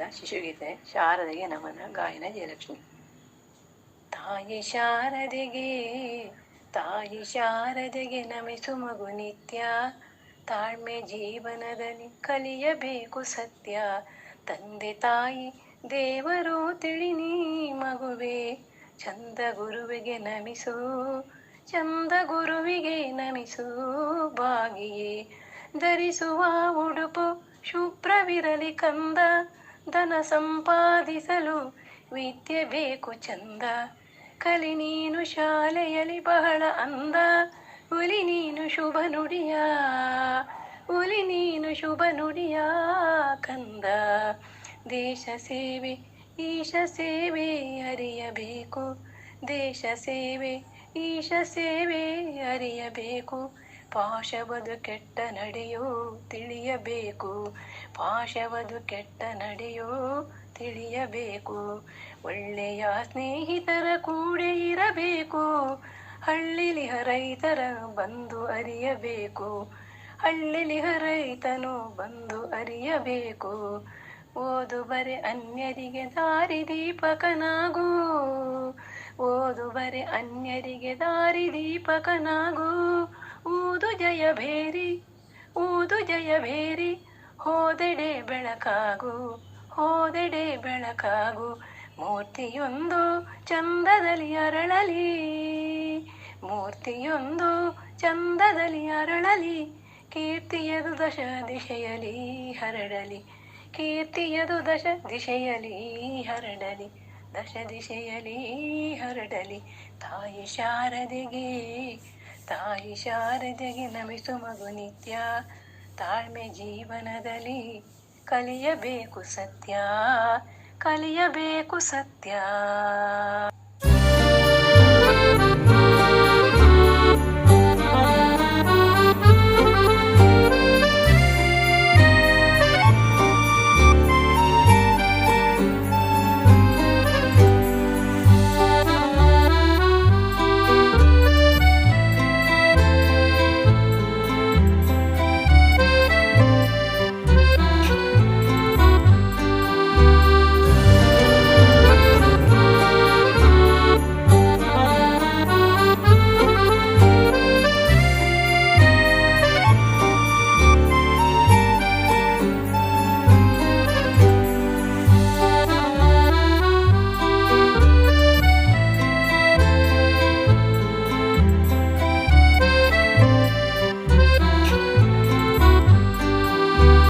ಚಿತ್ರದ ಶಿಶುಗೀತೆ ಶಾರದೆಗೆ ನಮನ. ಗಾಯನ ಜಯಲಕ್ಷ್ಮಿ. ತಾಯಿ ಶಾರದೆಗೆ, ತಾಯಿ ಶಾರದೆಗೆ ನಮಿಸು ಮಗು ನಿತ್ಯ. ತಾಳ್ಮೆ ಜೀವನದಲ್ಲಿ ಕಲಿಯಬೇಕು ಸತ್ಯ. ತಂದೆ ತಾಯಿ ದೇವರು ತಿಳಿನಿ ಮಗುವೆ. ಚಂದ ಗುರುವಿಗೆ ನಮಿಸು, ಚಂದ ಗುರುವಿಗೆ ನಮಿಸು. ಬಾಗಿಯೇ ಧರಿಸುವ ಉಡುಪು ಶುಭ್ರವಿರಲಿ ಕಂದ. ಧನ ಸಂಪಾದಿಸಲು ವಿದ್ಯೆ ಬೇಕು ಚಂದ. ಕಲಿ ನೀನು ಶಾಲೆಯಲ್ಲಿ ಬಹಳ ಅಂದ. ಉಲಿ ನೀನು ಶುಭ ನುಡಿಯ, ಉಲಿ ನೀನು ಶುಭ ನುಡಿಯ ಕಂದ. ದೇಶ ಸೇವೆ ಈಶ ಸೇವೆ ಅರಿಯಬೇಕು. ದೇಶ ಸೇವೆ ಈಶ ಸೇವೆ ಅರಿಯಬೇಕು. ಪಾಶವದು ಕೆಟ್ಟ ನಡೆಯೋ ತಿಳಿಯಬೇಕು. ಪಾಶವದು ಕೆಟ್ಟ ನಡೆಯೋ ತಿಳಿಯಬೇಕು. ಒಳ್ಳೆಯ ಸ್ನೇಹಿತರ ಕೂಡೆ ಇರಬೇಕು. ಹಳ್ಳಿಲಿಹ ರೈತರ ಬಂದು ಅರಿಯಬೇಕು. ಹಳ್ಳಿಲಿಹ ರೈತನು ಬಂದು ಅರಿಯಬೇಕು. ಓದು ಬರೆ ಅನ್ಯರಿಗೆ ದಾರಿ ದೀಪಕನಾಗು. ಓದು ಬರೆ ಅನ್ಯರಿಗೆ ದಾರಿ ದೀಪಕನಾಗು. ಊದು ಜಯ ಭೇರಿ, ಊದು ಜಯ ಭೇರಿ. ಹೋದೆಡೆ ಬೆಳಕಾಗು, ಹೋದೆಡೆ ಬೆಳಕಾಗು. ಮೂರ್ತಿಯೊಂದು ಚಂದದಲ್ಲಿ ಅರಳಲಿ, ಮೂರ್ತಿಯೊಂದು ಚಂದದಲ್ಲಿ ಅರಳಲಿ. ಕೀರ್ತಿಯದು ದಶ ದಿಶೆಯಲಿ ಹರಡಲಿ. ಕೀರ್ತಿಯದು ದಶ ದಿಶೆಯಲಿ ಹರಡಲಿ. ದಶ ದಿಶೆಯಲಿ ಹರಡಲಿ. ತಾಯಿ ಶಾರದೆಗೆ, ತಾಯಿ ಶಾರದೆಗೆ ನಮಿಸು ಮಗು ನಿತ್ಯ. ತಾಳ್ಮೆ ಜೀವನದಲ್ಲಿ ಕಲಿಯಬೇಕು ಸತ್ಯ, ಕಲಿಯಬೇಕು ಸತ್ಯ.